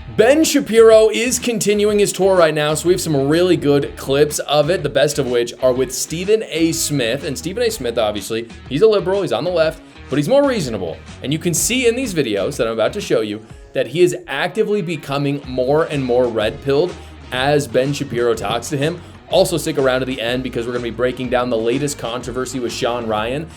Ben Shapiro is continuing his tour right now, so we have some really good clips of it, the best of which are with Stephen A. Smith. And Stephen A. Smith, obviously, he's a liberal, he's on the left, but he's more reasonable. And you can see in these videos that I'm about to show you that he is actively becoming more and more red-pilled as Ben Shapiro talks to him. Also stick around to the end because we're going to be breaking down the latest controversy with Shawn Ryan,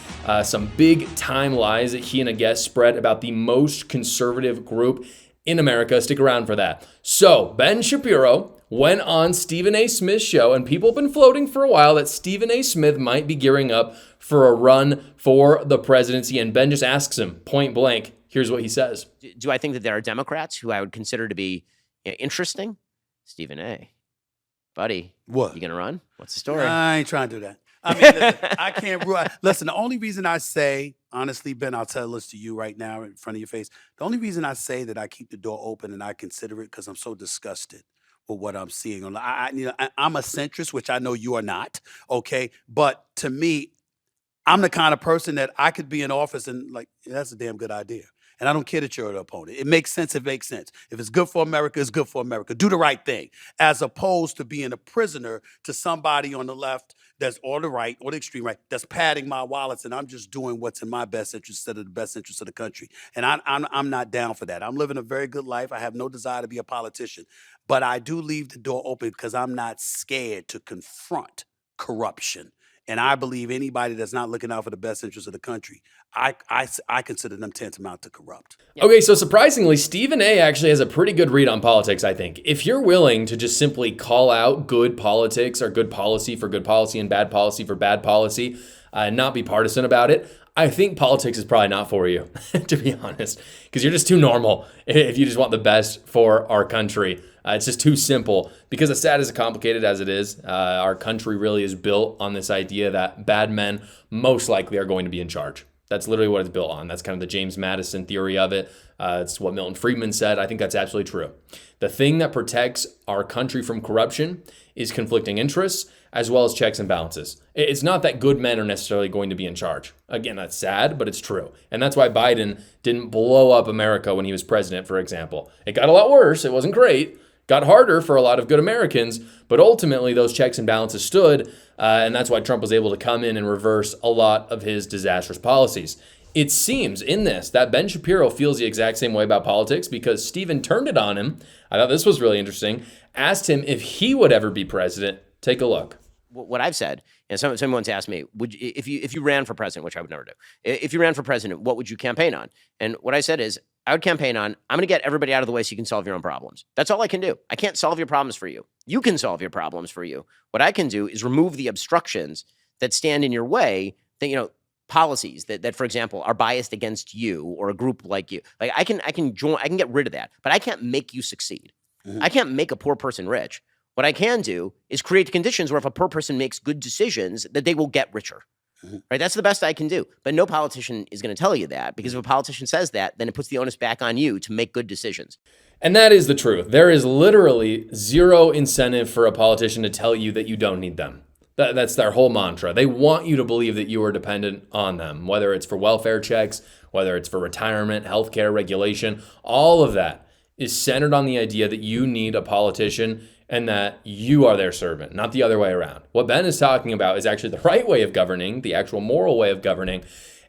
some big time lies that he and a guest spread about the most conservative group in America. Stick around for that. So Ben Shapiro went on Stephen A. Smith's show, and people have been floating for a while that Stephen A. Smith might be gearing up for a run for the presidency. And Ben just asks him point blank. Here's what he says. Do I think that there are Democrats who I would consider to be interesting? Stephen A. Buddy, what? You gonna run? What's the story? I ain't trying to do that. I mean, listen, I can't. Listen, the only reason I say, honestly, Ben, I'll tell this to you right now in front of your face. The only reason I say that I keep the door open and I consider it because I'm so disgusted with what I'm seeing. I'm a centrist, which I know you are not. Okay, but to me, I'm the kind of person that I could be in office and like, yeah, that's a damn good idea. And I don't care that you're an opponent. It makes sense. It makes sense. If it's good for America, it's good for America. Do the right thing, as opposed to being a prisoner to somebody on the left that's or the right or the extreme right that's padding my wallets, and I'm just doing what's in my best interest instead of the best interest of the country. And I'm not down for that. I'm living a very good life. I have no desire to be a politician, but I do leave the door open because I'm not scared to confront corruption. And I believe anybody that's not looking out for the best interest of the country, I consider them tantamount to corrupt. Okay, so surprisingly, Stephen A. actually has a pretty good read on politics, I think. If you're willing to just simply call out good politics or good policy for good policy and bad policy for bad policy, and not be partisan about it, I think politics is probably not for you, to be honest, because you're just too normal if you just want the best for our country. It's just too simple because as sad as complicated as it is, our country really is built on this idea that bad men most likely are going to be in charge. That's literally what it's built on. That's kind of the James Madison theory of it. It's what Milton Friedman said. I think that's absolutely true. The thing that protects our country from corruption is conflicting interests as well as checks and balances. It's not that good men are necessarily going to be in charge. Again, that's sad, but it's true. And that's why Biden didn't blow up America when he was president, for example. It got a lot worse. It wasn't great. Got harder for a lot of good Americans, but ultimately those checks and balances stood, and that's why Trump was able to come in and reverse a lot of his disastrous policies. It seems in this that Ben Shapiro feels the exact same way about politics because Stephen turned it on him. I thought this was really interesting. Asked him if he would ever be president. Take a look. What I've said, and someone once asked me, if you ran for president, which I would never do, if you ran for president, what would you campaign on? And what I said is, I would campaign on, I'm going to get everybody out of the way so you can solve your own problems. That's all I can do. I can't solve your problems for you. You can solve your problems for you. What I can do is remove the obstructions that stand in your way, that, policies that, for example, are biased against you or a group like you. Like I can get rid of that, but I can't make you succeed. Mm-hmm. I can't make a poor person rich. What I can do is create conditions where if a poor person makes good decisions, that they will get richer. Mm-hmm. Right? That's the best I can do. But no politician is going to tell you that, because if a politician says that, then it puts the onus back on you to make good decisions. And that is the truth. There is literally zero incentive for a politician to tell you that you don't need them. That's their whole mantra. They want you to believe that you are dependent on them, whether it's for welfare checks, whether it's for retirement, healthcare, regulation. All of that is centered on the idea that you need a politician and that you are their servant, not the other way around. What Ben is talking about is actually the right way of governing, the actual moral way of governing,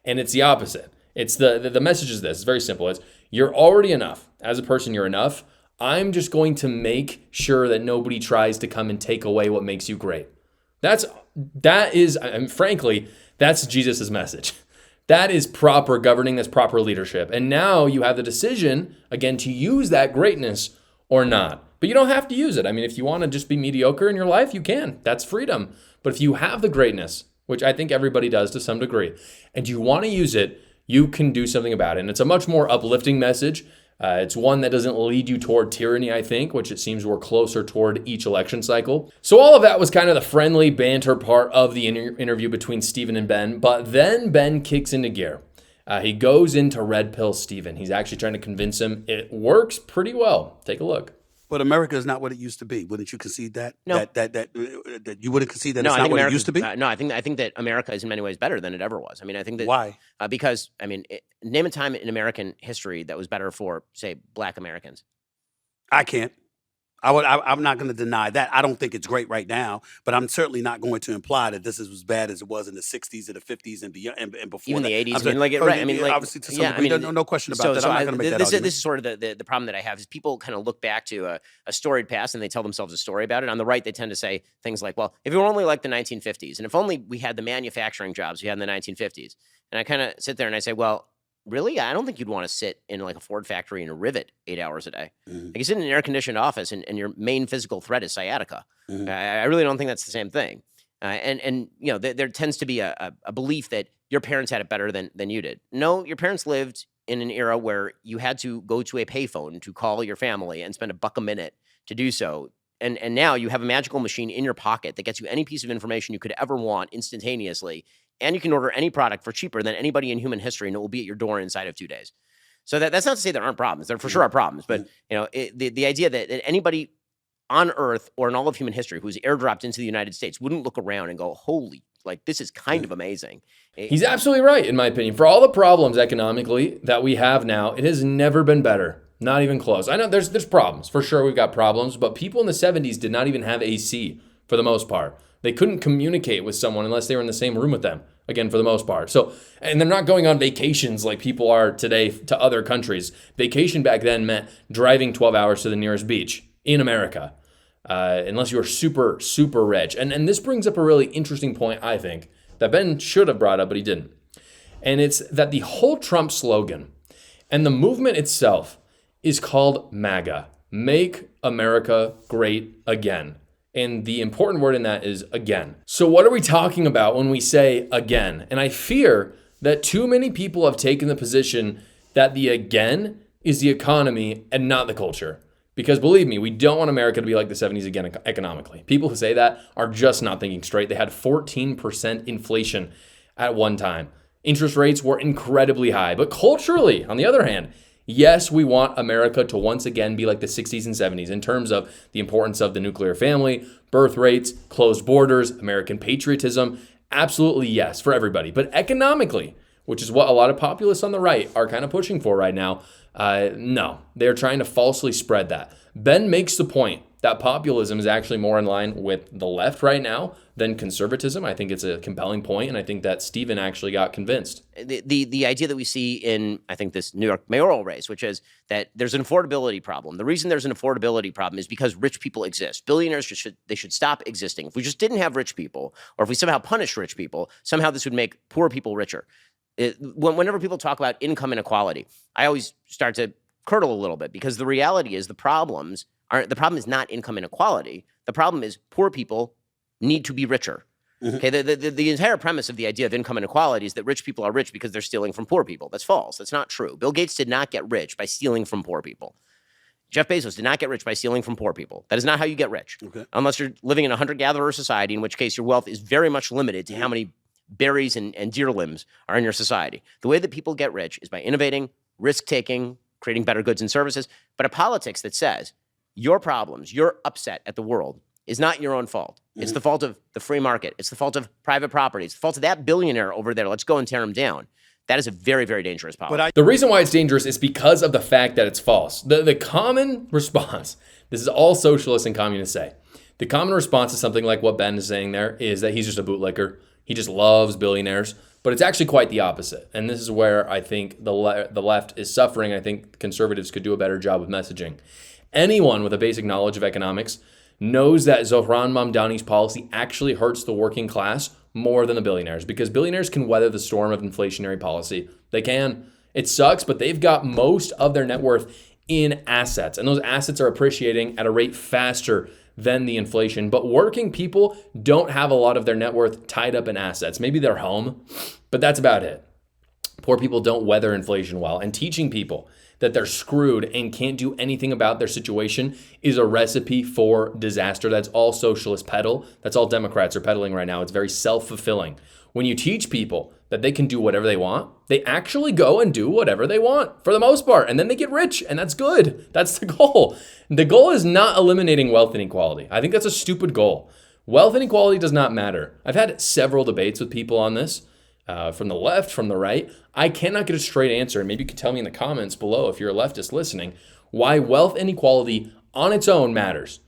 and it's the opposite. It's the message is this. It's very simple. It's you're already enough. As a person, you're enough. I'm just going to make sure that nobody tries to come and take away what makes you great. That is, and frankly, that's Jesus' message. That is proper governing. That's proper leadership. And now you have the decision, again, to use that greatness or not. But you don't have to use it. I mean, if you want to just be mediocre in your life, you can. That's freedom. But if you have the greatness, which I think everybody does to some degree, and you want to use it, you can do something about it. And it's a much more uplifting message. It's one that doesn't lead you toward tyranny, I think, which it seems we're closer toward each election cycle. So all of that was kind of the friendly banter part of the interview between Stephen and Ben. But then Ben kicks into gear. He goes into red pill Stephen. He's actually trying to convince him. It works pretty well. Take a look. But America is not what it used to be. Wouldn't you concede that? No. That you wouldn't concede that it's not what it used to be? No, I think that America is in many ways better than it ever was. I mean, I think that... Why? Because, name a time in American history that was better for, say, Black Americans. I can't. I'm not going to deny that. I don't think it's great right now, but I'm certainly not going to imply that this is as bad as it was in the 60s and the 50s and beyond and before Even that. the 80s. I'm I mean, saying, like, right. I mean, like, obviously to some yeah, I degree, mean, no question about that. I'm not going to make that this argument. is sort of the problem that I have is people kind of look back to a storied past and they tell themselves a story about it. On the right, they tend to say things like, well, if it were only like the 1950s, and if only we had the manufacturing jobs we had in the 1950s. And I kind of sit there and I say, well, really? I don't think you'd want to sit in like a Ford factory in a rivet 8 hours a day. Like you sit in an air-conditioned office and your main physical threat is sciatica. I really don't think that's the same thing. And you know, there tends to be a belief that your parents had it better than you did. No, your parents lived in an era where you had to go to a payphone to call your family and spend $1 a minute to do so. And now you have a magical machine in your pocket that gets you any piece of information you could ever want instantaneously. And you can order any product for cheaper than anybody in human history, and it will be at your door inside of 2 days. So that's not to say there aren't problems. There for sure are problems. But you know, the idea that anybody on Earth or in all of human history who's airdropped into the United States wouldn't look around and go, holy, like this is kind of amazing. He's absolutely right, in my opinion. For all the problems economically that we have now, it has never been better. Not even close. I know there's problems. For sure we've got problems, but people in the 70s did not even have AC for the most part. They couldn't communicate with someone unless they were in the same room with them, again, for the most part. So, and they're not going on vacations like people are today to other countries. Vacation back then meant driving 12 hours to the nearest beach in America, unless you were super, super rich. And this brings up a really interesting point, I think, that Ben should have brought up, but he didn't. And it's that the whole Trump slogan and the movement itself is called MAGA, Make America Great Again. And the important word in that is again. So what are we talking about when we say again? And I fear that too many people have taken the position that the again is the economy and not the culture. Because believe me, we don't want America to be like the 70s again economically. People who say that are just not thinking straight. They had 14% inflation at one time. Interest rates were incredibly high. But culturally, on the other hand, yes, we want America to once again be like the 60s and 70s in terms of the importance of the nuclear family, birth rates, closed borders, American patriotism. Absolutely yes, for everybody. But economically, which is what a lot of populists on the right are kind of pushing for right now, no, they're trying to falsely spread that. Ben makes the point that populism is actually more in line with the left right now than conservatism. I think it's a compelling point, and I think that Stephen actually got convinced. The idea that we see in, I think, this New York mayoral race, which is that there's an affordability problem. The reason there's an affordability problem is because rich people exist. Billionaires should stop existing. If we just didn't have rich people, or if we somehow punished rich people, somehow this would make poor people richer. Whenever people talk about income inequality, I always start to curdle a little bit because the reality is the problem is not income inequality. The problem is poor people need to be richer. Okay, the entire premise of the idea of income inequality is that rich people are rich because they're stealing from poor people. That's false. That's not true. Bill Gates did not get rich by stealing from poor people. Jeff Bezos did not get rich by stealing from poor people. That is not how you get rich. Okay. Unless you're living in a hunter-gatherer society, in which case your wealth is very much limited to how many berries and deer limbs are in your society. The way that people get rich is by innovating, risk-taking, creating better goods and services. But a politics that says your problems, your upset at the world is not your own fault. It's the fault of the free market. It's the fault of private property. It's the fault of that billionaire over there. Let's go and tear him down. That is a very, very dangerous policy. The reason why it's dangerous is because of the fact that it's false. The common response, this is all socialists and communists say, the common response to something like what Ben is saying there is that he's just a bootlicker. He just loves billionaires. But it's actually quite the opposite. And this is where I think the left is suffering. I think conservatives could do a better job of messaging. Anyone with a basic knowledge of economics knows that Zohran Mamdani's policy actually hurts the working class more than the billionaires, because billionaires can weather the storm of inflationary policy. They can. It sucks, but they've got most of their net worth in assets, and those assets are appreciating at a rate faster than the inflation. But working people don't have a lot of their net worth tied up in assets. Maybe their home, but that's about it. Poor people don't weather inflation well, and teaching people that they're screwed and can't do anything about their situation is a recipe for disaster. That's all socialists peddle. That's all Democrats are peddling right now. It's very self-fulfilling. When you teach people that they can do whatever they want, they actually go and do whatever they want for the most part, and then they get rich, and that's good. That's the goal. The goal is not eliminating wealth inequality. I think that's a stupid goal. Wealth inequality does not matter. I've had several debates with people on this, from the left, from the right. I cannot get a straight answer. Maybe you could tell me in the comments below if you're a leftist listening, why wealth inequality on its own matters.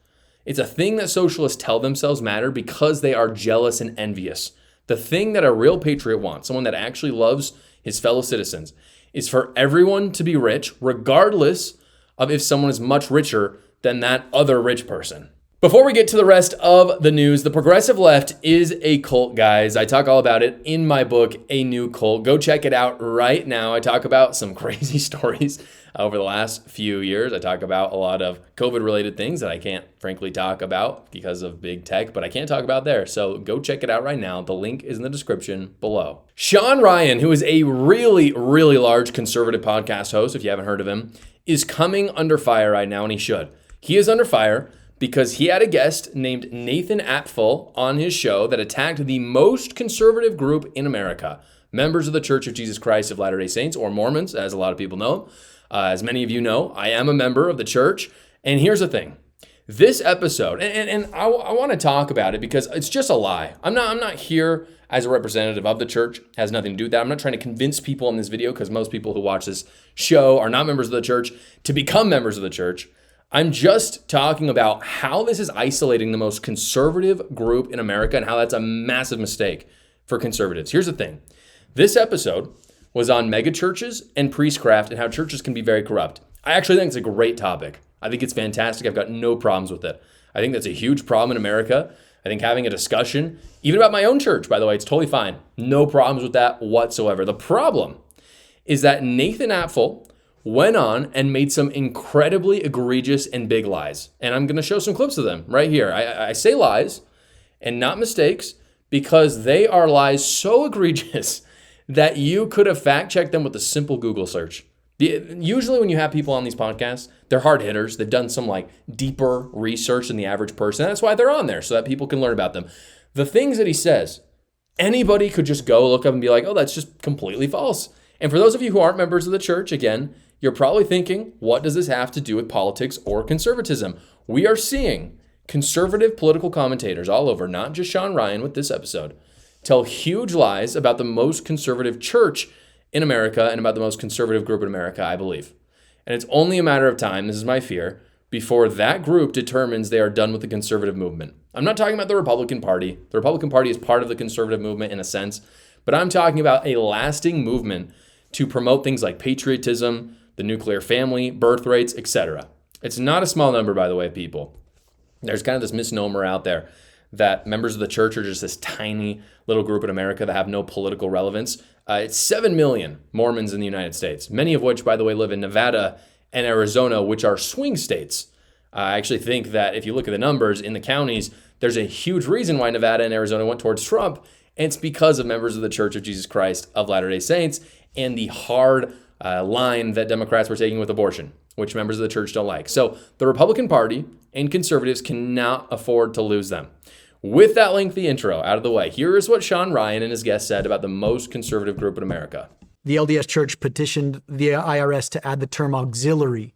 It's a thing that socialists tell themselves matter because they are jealous and envious. The thing that a real patriot wants, someone that actually loves his fellow citizens, is for everyone to be rich, regardless of if someone is much richer than that other rich person. Before we get to the rest of the news, the progressive left is a cult, guys. I talk all about it in my book, A New Cult. Go check it out right now. I talk about some crazy stories over the last few years. I talk about a lot of COVID-related things that I can't, frankly, talk about because of big tech, but I can't talk about there. So go check it out right now. The link is in the description below. Shawn Ryan, who is a really, really large conservative podcast host, if you haven't heard of him, is coming under fire right now, and he should. He is under fire because he had a guest named Nathan Apfel on his show that attacked the most conservative group in America, members of the Church of Jesus Christ of Latter-day Saints, or Mormons, as a lot of people know. As many of you know, I am a member of the church. And here's the thing. This episode, and I want to talk about it because it's just a lie. I'm not here as a representative of the church. It has nothing to do with that. I'm not trying to convince people in this video, because most people who watch this show are not members of the church, to become members of the church. I'm just talking about how this is isolating the most conservative group in America and how that's a massive mistake for conservatives. Here's the thing. This episode was on megachurches and priestcraft and how churches can be very corrupt. I actually think it's a great topic. I think it's fantastic. I've got no problems with it. I think that's a huge problem in America. I think having a discussion, even about my own church, by the way, it's totally fine. No problems with that whatsoever. The problem is that Nathan Apfel went on and made some incredibly egregious and big lies. And I'm going to show some clips of them right here. I say lies and not mistakes because they are lies so egregious that you could have fact-checked them with a simple Google search. Usually when you have people on these podcasts, they're hard hitters. They've done some deeper research than the average person. That's why they're on there, so that people can learn about them. The things that he says, anybody could just go look up and be like, oh, that's just completely false. And for those of you who aren't members of the church, again, you're probably thinking, what does this have to do with politics or conservatism? We are seeing conservative political commentators all over, not just Shawn Ryan with this episode, tell huge lies about the most conservative church in America and about the most conservative group in America, I believe. And it's only a matter of time, this is my fear, before that group determines they are done with the conservative movement. I'm not talking about the Republican Party. The Republican Party is part of the conservative movement in a sense, but I'm talking about a lasting movement to promote things like patriotism, the nuclear family, birth rates, etc. It's not a small number, by the way, people. There's kind of this misnomer out there that members of the church are just this tiny little group in America that have no political relevance. It's 7 million Mormons in the United States, many of which, by the way, live in Nevada and Arizona, which are swing states. I actually think that if you look at the numbers in the counties, there's a huge reason why Nevada and Arizona went towards Trump, and it's because of members of the Church of Jesus Christ of Latter-day Saints and the hard line that Democrats were taking with abortion, which members of the church don't like. So the Republican Party and conservatives cannot afford to lose them. With that lengthy intro out of the way, here is what Shawn Ryan and his guest said about the most conservative group in America. The LDS Church petitioned the IRS to add the term auxiliary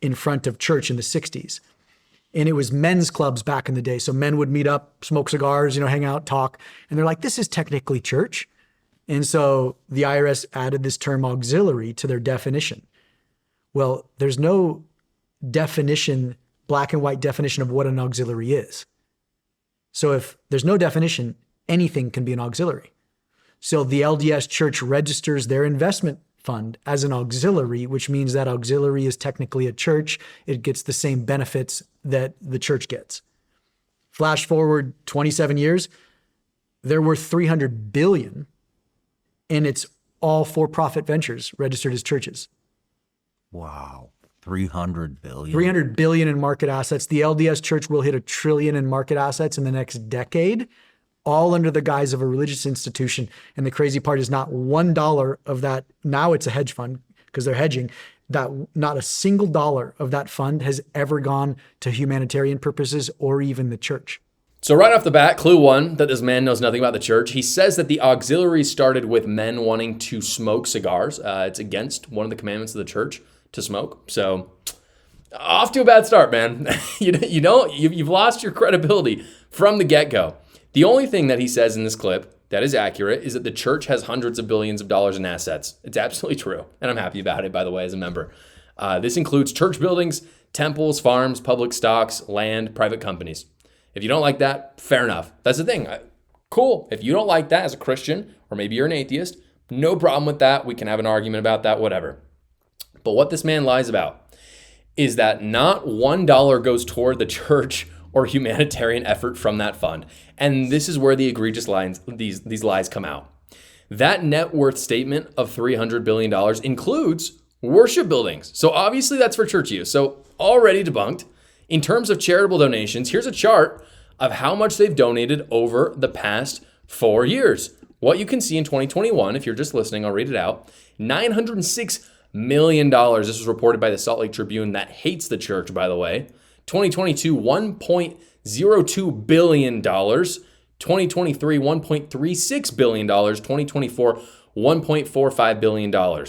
in front of church in the 60s. And it was men's clubs back in the day. So men would meet up, smoke cigars, hang out, talk. And they're like, this is technically church. And so the IRS added this term auxiliary to their definition. Well, there's no definition, black and white definition of what an auxiliary is. So if there's no definition, anything can be an auxiliary. So the LDS Church registers their investment fund as an auxiliary, which means that auxiliary is technically a church. It gets the same benefits that the church gets. Flash forward 27 years, they're worth $300 billion, and it's all for-profit ventures registered as churches. Wow. 300 billion. 300 billion in market assets. The LDS Church will hit $1 trillion in market assets in the next decade, all under the guise of a religious institution. And the crazy part is not $1 of that. Now it's a hedge fund because they're hedging. That not a single dollar of that fund has ever gone to humanitarian purposes or even the church. So right off the bat, clue one, that this man knows nothing about the church. He says that the auxiliary started with men wanting to smoke cigars. It's against one of the commandments of the church to smoke. So off to a bad start, man. You've lost your credibility from the get-go. The only thing that he says in this clip that is accurate is that the church has hundreds of billions of dollars in assets. It's absolutely true. And I'm happy about it, by the way, as a member. This includes church buildings, temples, farms, public stocks, land, private companies. If you don't like that, fair enough. That's the thing. Cool. If you don't like that as a Christian, or maybe you're an atheist, no problem with that. We can have an argument about that, whatever. But what this man lies about is that not $1 goes toward the church or humanitarian effort from that fund. And this is where the egregious lines, these lies come out. That net worth statement of $300 billion includes worship buildings. So obviously that's for church use. So already debunked. In terms of charitable donations, here's a chart of how much they've donated over the past 4 years. What you can see in 2021, if you're just listening, I'll read it out. $906 million. This was reported by the Salt Lake Tribune that hates the church, by the way. 2022, $1.02 billion. 2023, $1.36 billion. 2024, $1.45 billion.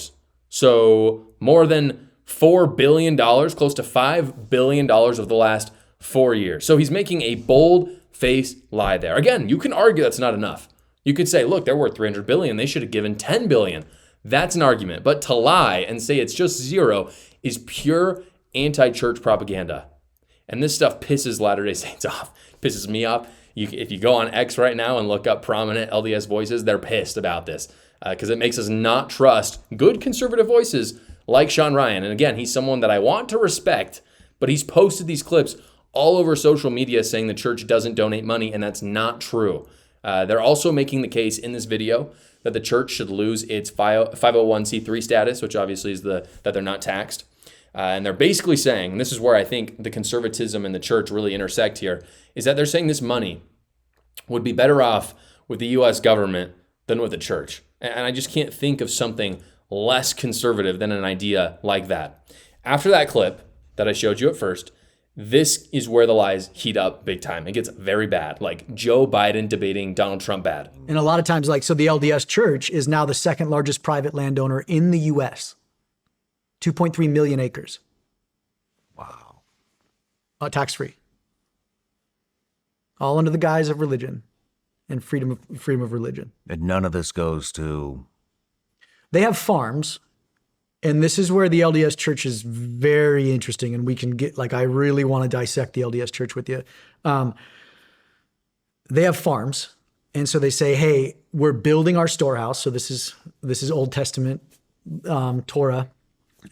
So more than $4 billion, close to $5 billion over the last 4 years. So he's making a bold-faced lie there. Again, you can argue that's not enough. You could say, look, they're worth $300 billion. They should have given $10 billion. That's an argument. But to lie and say it's just zero is pure anti-church propaganda. And this stuff pisses Latter-day Saints off. Pisses me off. If you go on X right now and look up prominent LDS voices, they're pissed about this because it makes us not trust good conservative voices like Shawn Ryan. And again, he's someone that I want to respect, but he's posted these clips all over social media saying the church doesn't donate money, and that's not true. They're also making the case in this video that the church should lose its 501c3 status, which obviously is that they're not taxed. And they're basically saying, and this is where I think the conservatism and the church really intersect here, is that they're saying this money would be better off with the U.S. government than with the church. And I just can't think of something less conservative than an idea like that. After that clip that I showed you at first, this is where the lies heat up big time. It gets very bad, like Joe Biden debating Donald Trump bad. And a lot of times, so the LDS Church is now the second largest private landowner in the U.S., 2.3 million acres. Wow. Tax-free. All under the guise of religion and freedom of religion. And none of this goes to... They have farms, and this is where the LDS Church is very interesting, and we can get, I really want to dissect the LDS Church with you. They have farms, and so they say, hey, we're building our storehouse. So this is Old Testament Torah.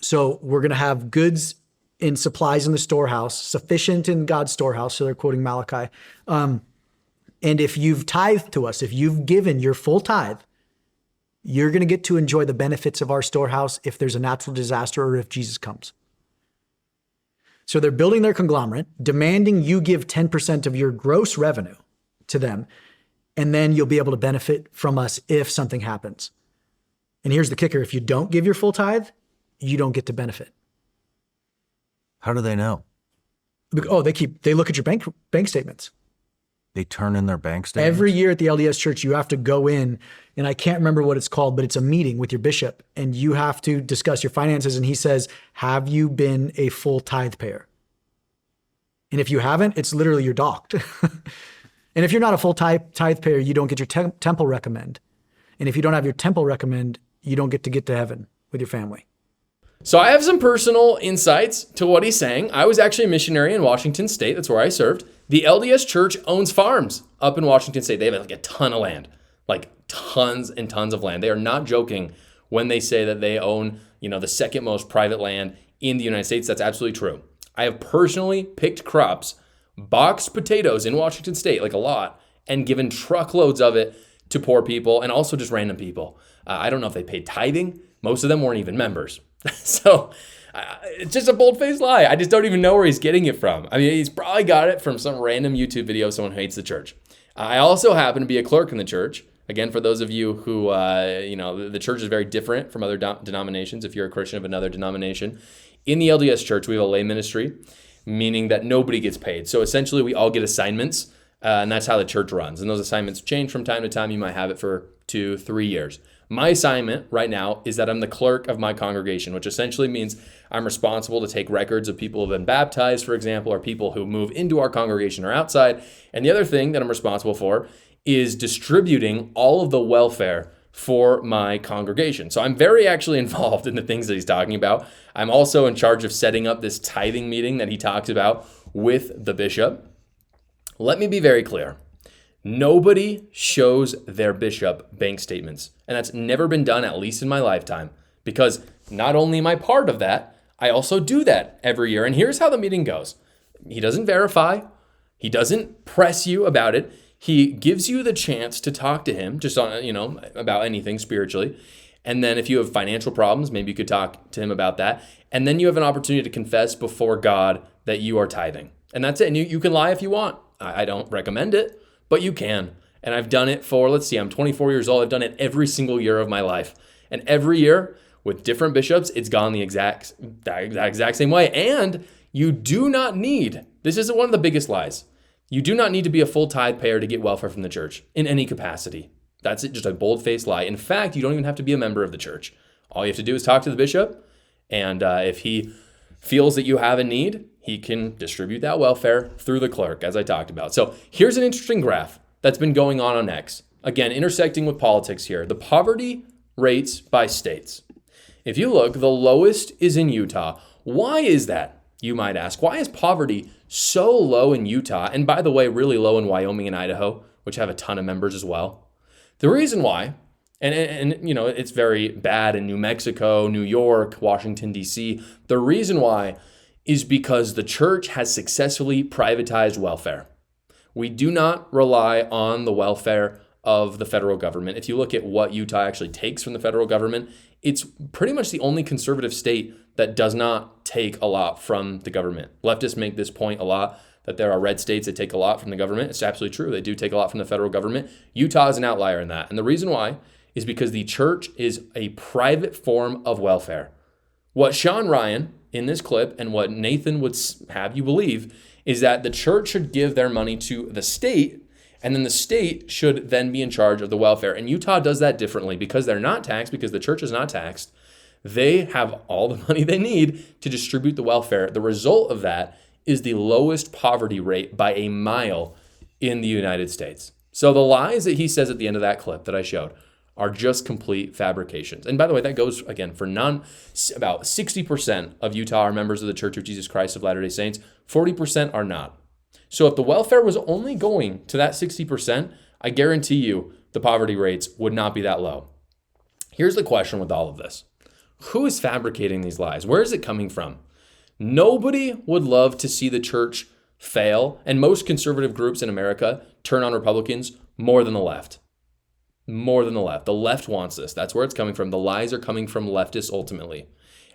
So we're going to have goods and supplies in the storehouse, sufficient in God's storehouse. So they're quoting Malachi. And if you've tithed to us, if you've given your full tithe, you're going to get to enjoy the benefits of our storehouse if there's a natural disaster or if Jesus comes. So they're building their conglomerate, demanding you give 10% of your gross revenue to them, and then you'll be able to benefit from us if something happens. And here's the kicker. If you don't give your full tithe, you don't get to benefit. How do they know? Oh, they look at your bank statements. They turn in their bank statements? Every year at the LDS Church, you have to go in, and I can't remember what it's called, but it's a meeting with your bishop, and you have to discuss your finances. And he says, have you been a full tithe payer? And if you haven't, it's literally you're docked. And if you're not a full tithe payer, you don't get your temple recommend. And if you don't have your temple recommend, you don't get to heaven with your family. So I have some personal insights to what he's saying. I was actually a missionary in Washington State. That's where I served. The LDS Church owns farms up in Washington State. They have a ton of land, tons and tons of land. They are not joking when they say that they own, the second most private land in the United States. That's absolutely true. I have personally picked crops, boxed potatoes in Washington State, a lot, and given truckloads of it to poor people and also just random people. I don't know if they paid tithing. Most of them weren't even members. So it's just a bold-faced lie. I just don't even know where he's getting it from. I mean, he's probably got it from some random YouTube video of someone who hates the church. I also happen to be a clerk in the church. Again, for those of you who, the church is very different from other denominations. If you're a Christian of another denomination, in the LDS Church, we have a lay ministry, meaning that nobody gets paid. So essentially, we all get assignments, and that's how the church runs. And those assignments change from time to time. You might have it for 2-3 years. My assignment right now is that I'm the clerk of my congregation, which essentially means I'm responsible to take records of people who have been baptized, for example, or people who move into our congregation or outside. And the other thing that I'm responsible for is distributing all of the welfare for my congregation. So I'm very actually involved in the things that he's talking about. I'm also in charge of setting up this tithing meeting that he talks about with the bishop. Let me be very clear. Nobody shows their bishop bank statements, and that's never been done, at least in my lifetime, because not only am I part of that, I also do that every year. And here's how the meeting goes. He doesn't verify. He doesn't press you about it. He gives you the chance to talk to him just on, about anything spiritually. And then if you have financial problems, maybe you could talk to him about that. And then you have an opportunity to confess before God that you are tithing. And that's it. And you can lie if you want. I don't recommend it, but you can. And I've done it for, I'm 24 years old. I've done it every single year of my life. And every year with different bishops, it's gone the exact same way. And you do not need, this is one of the biggest lies. You do not need to be a full tithe payer to get welfare from the church in any capacity. That's it, just a bold-faced lie. In fact, you don't even have to be a member of the church. All you have to do is talk to the bishop, and if he feels that you have a need, he can distribute that welfare through the clerk, as I talked about. So here's an interesting graph that's been going on X. Again, intersecting with politics here. The poverty rates by states. If you look, the lowest is in Utah. Why is that, you might ask? Why is poverty so low in Utah? And by the way, really low in Wyoming and Idaho, which have a ton of members as well. The reason why, and it's very bad in New Mexico, New York, Washington, D.C. The reason why is because the church has successfully privatized welfare. We do not rely on the welfare of the federal government. If you look at what Utah actually takes from the federal government, it's pretty much the only conservative state that does not take a lot from the government. Leftists make this point a lot, that there are red states that take a lot from the government. It's absolutely true. They do take a lot from the federal government. Utah is an outlier in that. And the reason why is because the church is a private form of welfare. What Shawn Ryan in this clip and what Nathan would have you believe is that the church should give their money to the state, and then the state should then be in charge of the welfare. And Utah does that differently because they're not taxed, because the church is not taxed. They have all the money they need to distribute the welfare. The result of that is the lowest poverty rate by a mile in the United States. So the lies that he says at the end of that clip that I showed are just complete fabrications. And by the way, that goes, again, for about 60% of Utah are members of the Church of Jesus Christ of Latter-day Saints. 40% are not. So if the welfare was only going to that 60%, I guarantee you the poverty rates would not be that low. Here's the question with all of this. Who is fabricating these lies? Where is it coming from? Nobody would love to see the church fail, and most conservative groups in America turn on Republicans more than the left. More than the left. The left wants this. That's where it's coming from. The lies are coming from leftists ultimately.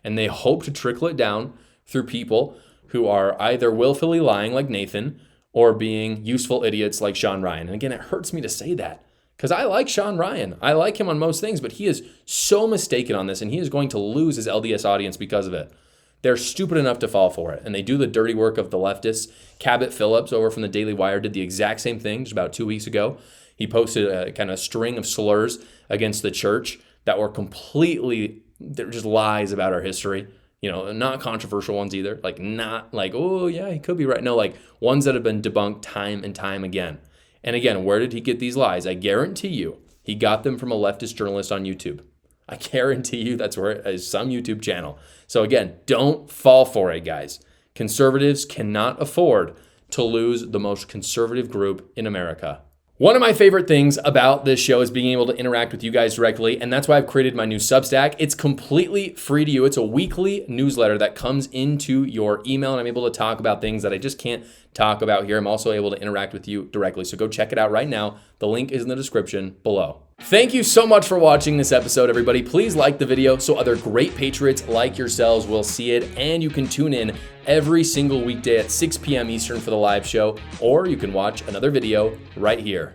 And they hope to trickle it down through people who are either willfully lying like Nathan or being useful idiots like Shawn Ryan. And again, it hurts me to say that because I like Shawn Ryan. I like him on most things, but he is so mistaken on this, and he is going to lose his LDS audience because of it. They're stupid enough to fall for it, and they do the dirty work of the leftists. Cabot Phillips over from the Daily Wire did the exact same thing just about 2 weeks ago. He posted a kind of string of slurs against the church that were completely, they're just lies about our history. Not controversial ones either. Not like, oh yeah, he could be right. No, like ones that have been debunked time and time again. And again, where did he get these lies? I guarantee you, he got them from a leftist journalist on YouTube. I guarantee you that's where it is, some YouTube channel. So again, don't fall for it, guys. Conservatives cannot afford to lose the most conservative group in America. One of my favorite things about this show is being able to interact with you guys directly, and that's why I've created my new Substack. It's completely free to you. It's a weekly newsletter that comes into your email, and I'm able to talk about things that I just can't talk about here. I'm also able to interact with you directly, so go check it out right now. The link is in the description below. Thank you so much for watching this episode, everybody. Please like the video so other great patriots like yourselves will see it, and you can tune in every single weekday at 6 p.m. Eastern for the live show, or you can watch another video right here.